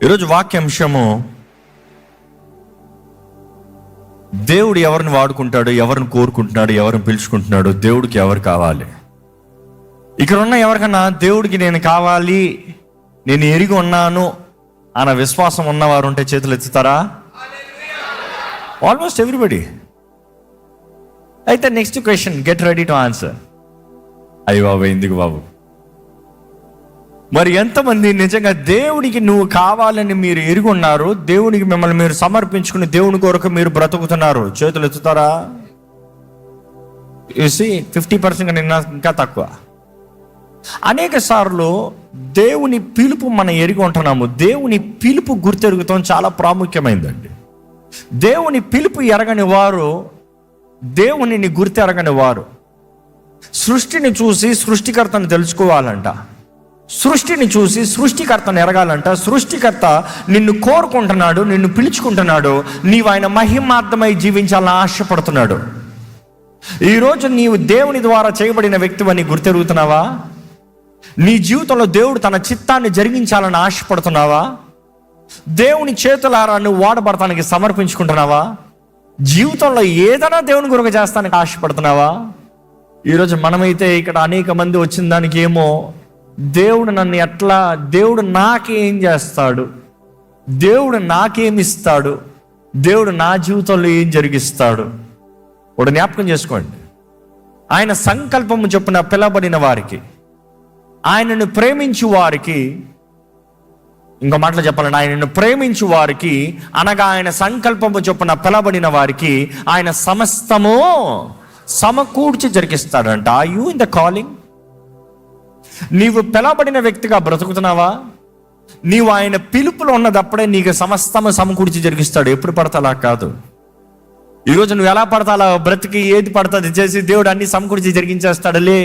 ఈరోజు వాక్యాంశము, దేవుడు ఎవరిని వాడుకుంటాడు, ఎవరిని కోరుకుంటున్నాడు, ఎవరిని పిలుచుకుంటున్నాడు, దేవుడికి ఎవరు కావాలి? ఇక్కడ ఉన్న ఎవరికన్నా దేవుడికి నేను కావాలి, నేను ఎరిగి ఉన్నాను అన్న విశ్వాసం ఉన్నవారు ఉంటే చేతులు ఎత్తుతారా? Almost everybody. అయితే next question, get ready to answer. అయ్య బాబు, ఎందుకు బాబు? మరి ఎంతమంది నిజంగా దేవుడికి నువ్వు కావాలని మీరు ఎరుగున్నారు, దేవునికి మిమ్మల్ని మీరు సమర్పించుకుని దేవుని కొరకు మీరు బ్రతుకుతున్నారు? చేతులు ఎత్తుతారా? చూసి 50% కన్నా ఇంకా తక్కువ. అనేక సార్లు దేవుని పిలుపు మనం ఎరిగి ఉంటున్నాము. దేవుని పిలుపు గుర్తెరుగుతాం చాలా ప్రాముఖ్యమైందండి. దేవుని పిలుపు ఎరగని వారు దేవునిని గుర్తెరగని వారు. సృష్టిని చూసి సృష్టికర్తను తెలుసుకోవాలంట. సృష్టిని చూసి సృష్టికర్తను ఎరగాలంట. సృష్టికర్త నిన్ను కోరుకుంటున్నాడు, నిన్ను పిలుచుకుంటున్నాడు. నీవు ఆయన మహిమార్థమై జీవించాలని ఆశపడుతున్నాడు. ఈరోజు నీవు దేవుని ద్వారా చేయబడిన వ్యక్తివని గుర్తెరుగుతున్నావా? నీ జీవితంలో దేవుడు తన చిత్తాన్ని జరిగించాలని ఆశపడుతున్నావా? దేవుని చేతులారా నువ్వు వాడబడటానికి సమర్పించుకుంటున్నావా? జీవితంలో ఏదైనా దేవుని కొరకు చేస్తానికి ఆశపడుతున్నావా? ఈరోజు మనమైతే ఇక్కడ అనేక మంది వచ్చిన దానికి ఏమో, దేవుడు నన్ను ఎట్లా, దేవుడు నాకేం చేస్తాడు, దేవుడు నాకేమిస్తాడు, దేవుడు నా జీవితంలో ఏం జరిగిస్తాడు? ఒక జ్ఞాపకం చేసుకోండి. ఆయన సంకల్పము చొప్పున పిలబడిన వారికి, ఆయనను ప్రేమించు వారికి, ఇంకో మాటలు చెప్పాలంటే ఆయనను ప్రేమించు వారికి అనగా ఆయన సంకల్పము చొప్పున పిలబడిన వారికి ఆయన సమస్తము సమకూర్చి జరిగిస్తాడంట. Are you in the calling? నీవు పిలబడిన వ్యక్తిగా బ్రతుకుతున్నావా? నీవు ఆయన పిలుపులో ఉన్నదప్పుడే నీకు సమస్తము సమకూర్చి జరిగిస్తాడు. ఎప్పుడు పడతాలా కాదు. ఈరోజు నువ్వు ఎలా పడతాలా బ్రతికి ఏది పడుతుంది చేసి దేవుడు అన్ని సమకూర్చి జరిగించేస్తాడులే.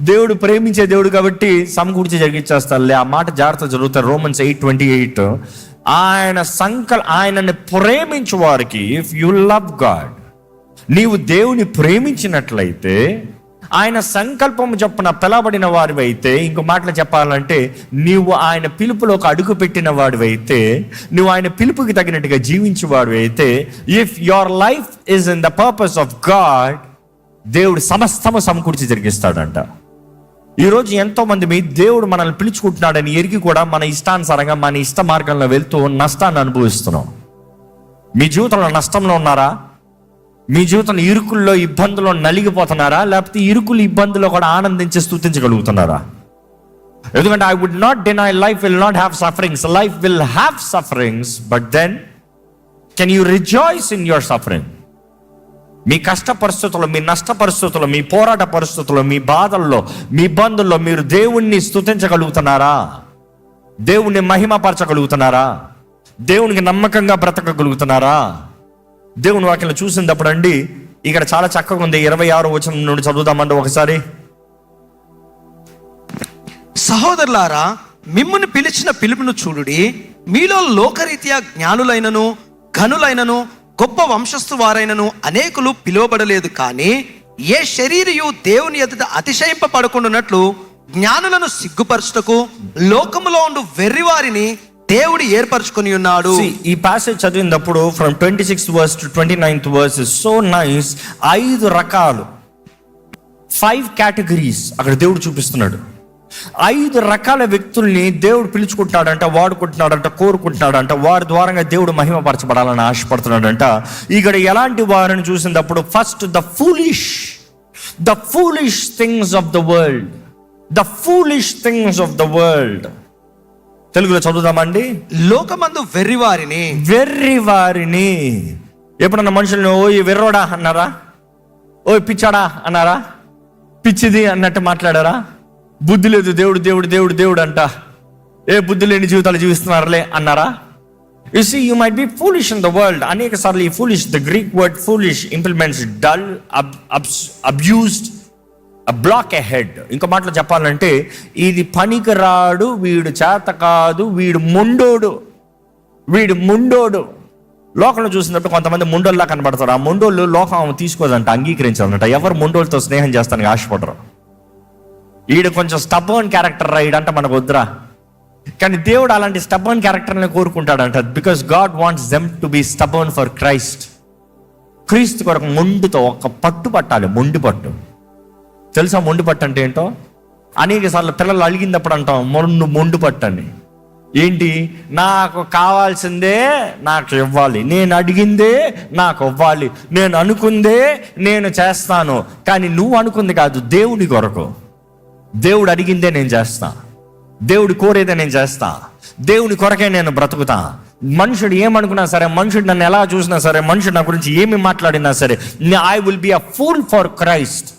దేవుడు ప్రేమించే దేవుడు కాబట్టి సమకూర్చి జరిగించేస్తాడులే. ఆ మాట జాగ్రత్త జరుగుతారు. Romans 8:28 ఆయనని ప్రేమించు వారికి, ఇఫ్ యు లవ్ గాడ్, నీవు దేవుని ప్రేమించినట్లయితే, ఆయన సంకల్పం చొప్పున పిలబడిన వాడివి అయితే, ఇంకో మాటలు చెప్పాలంటే నీవు ఆయన పిలుపులోకి అడుగు పెట్టిన వాడివి అయితే, నువ్వు ఆయన పిలుపుకి తగినట్టుగా జీవించేవాడివి అయితే, if your life is in the purpose of God, దేవుడు సమస్తము సమకూర్చి జరిగిస్తాడంట. ఈరోజు ఎంతో మంది మీ దేవుడు మనల్ని పిలుచుకుంటున్నాడని ఎరిగి కూడా మన ఇష్టానుసారంగా మన ఇష్ట మార్గంలో వెళ్తూ నష్టాన్ని అనుభవిస్తున్నాం. మీ జీవితంలో నష్టంలో ఉన్నారా? మీ జీవితంలో ఇరుకుల్లో ఇబ్బందుల్లో నలిగిపోతున్నారా? లేకపోతే ఇరుకులు ఇబ్బందుల్లో కూడా ఆనందించి స్తుతించగలుగుతున్నారా? ఎందుకంటే I would not deny life will not have sufferings. Life will have sufferings, but then can you rejoice in your suffering? మీ కష్ట పరిస్థితుల్లో, మీ నష్ట పరిస్థితుల్లో, మీ పోరాట పరిస్థితుల్లో, మీ బాధల్లో, మీ ఇబ్బందుల్లో మీరు దేవుణ్ణి స్తుతించగలుగుతున్నారా? దేవుణ్ణి మహిమపరచగలుగుతున్నారా? దేవునికి నమ్మకంగా బ్రతకగలుగుతున్నారా? దేవుని వాక్యం చూసినప్పుడు అండి, ఇక్కడ చాలా చక్కగా ఉంది. 26వ వచనం నుండి చదువుదామండి ఒకసారి. సహోదరులారా, మిమ్మును పిలిచిన పిలుపును చూడుడి. మీలో లోకరీత్యా జ్ఞానులైనను ఘనులైనను గొప్ప వంశస్థు వారైనను అనేకులు పిలువబడలేదు. కానీ ఏ శరీరియు దేవుని ఎదుట అతిశయింపబడకుండానట్లు జ్ఞానులను సిగ్గుపరచుటకు లోకములో ఉండు వెర్రివారిని దేవుడు ఏర్పరచుకొని ఉన్నాడు. ఈ ప్యాసేజ్ చదివినప్పుడు from 26th verse to 29th verse is so nice. 5 రకాలు, 5 categories అక్కడ దేవుడు చూపిస్తున్నాడు. 5 రకాల వ్యక్తుల్ని దేవుడు పిలుచుకుంటున్నాడంట, వాడుకుంటున్నాడంట, కోరుకుంటున్నాడంట. వారి ద్వారా దేవుడు మహిమపరచబడాలని ఆశపడుతున్నాడంట. ఇక్కడ ఎలాంటి వారిని చూసినప్పుడు, first the foolish things of the world. The foolish things of the world. తెలుగులో చదువుదామండి. లోకమందు వెర్రివారిని. ఎప్పుడన్నా మనుషులను ఓ వెర్రోడా అన్నారా? ఓ పిచ్చాడా అన్నారా? పిచ్చిది అన్నట్టు మాట్లాడారా? బుద్ధి లేదు, దేవుడు దేవుడు దేవుడు దేవుడు అంట, ఏ బుద్ధి లేని జీవితాలు జీవిస్తున్నారులే అన్నారా? You see, you might be foolish in the world. అనేక సార్లు ఈ foolish, the Greek word foolish implements dull, abused, block a head. ఇంకో మాటలో చెప్పాలంటే ఇది పనికిరాడు, వీడు చేత కాదు, వీడు ముండోడు. లోకంలో చూసినప్పుడు కొంతమంది ముండోళ్ళలా కనబడతారు. ఆ ముండోళ్ళు లోకం తీసుకోదంట, అంగీకరించాలంట. ఎవరు ముండోళ్ళతో స్నేహం చేస్తానికి ఆశపడరు. ఈడు కొంచెం స్టబర్న్ క్యారెక్టర్ రా, ఈడంట మనకు వద్దురా, కానీ దేవుడు అలాంటి స్టబర్న్ క్యారెక్టర్ని కోరుకుంటాడంట. Because God wants them to be stubborn for Christ. క్రీస్తు కొరకు మొండుతో ఒక పట్టు పట్టాలి, మొండి పట్టు. తెలుసా మొండి పట్టు అంటే ఏంటో? అనేక సార్లు పిల్లలు అడిగినప్పుడు అంటాం మొండు పట్టు అని. ఏంటి? నాకు కావాల్సిందే నాకు ఇవ్వాలి, నేను అడిగిందే నాకు ఇవ్వాలి, నేను అనుకుందే నేను చేస్తాను. కానీ నువ్వు అనుకుంది కాదు, దేవుని కొరకు. దేవుడు అడిగిందే నేను చేస్తా, దేవుడు కోరేదే నేను చేస్తా, దేవుని కొరకే నేను బ్రతుకుతా. మనుషుడు ఏమనుకున్నా సరే, మనుషుడు నన్ను ఎలా చూసినా సరే, మనుషుడు నా గురించి ఏమి మాట్లాడినా సరే, I will be a fool for Christ.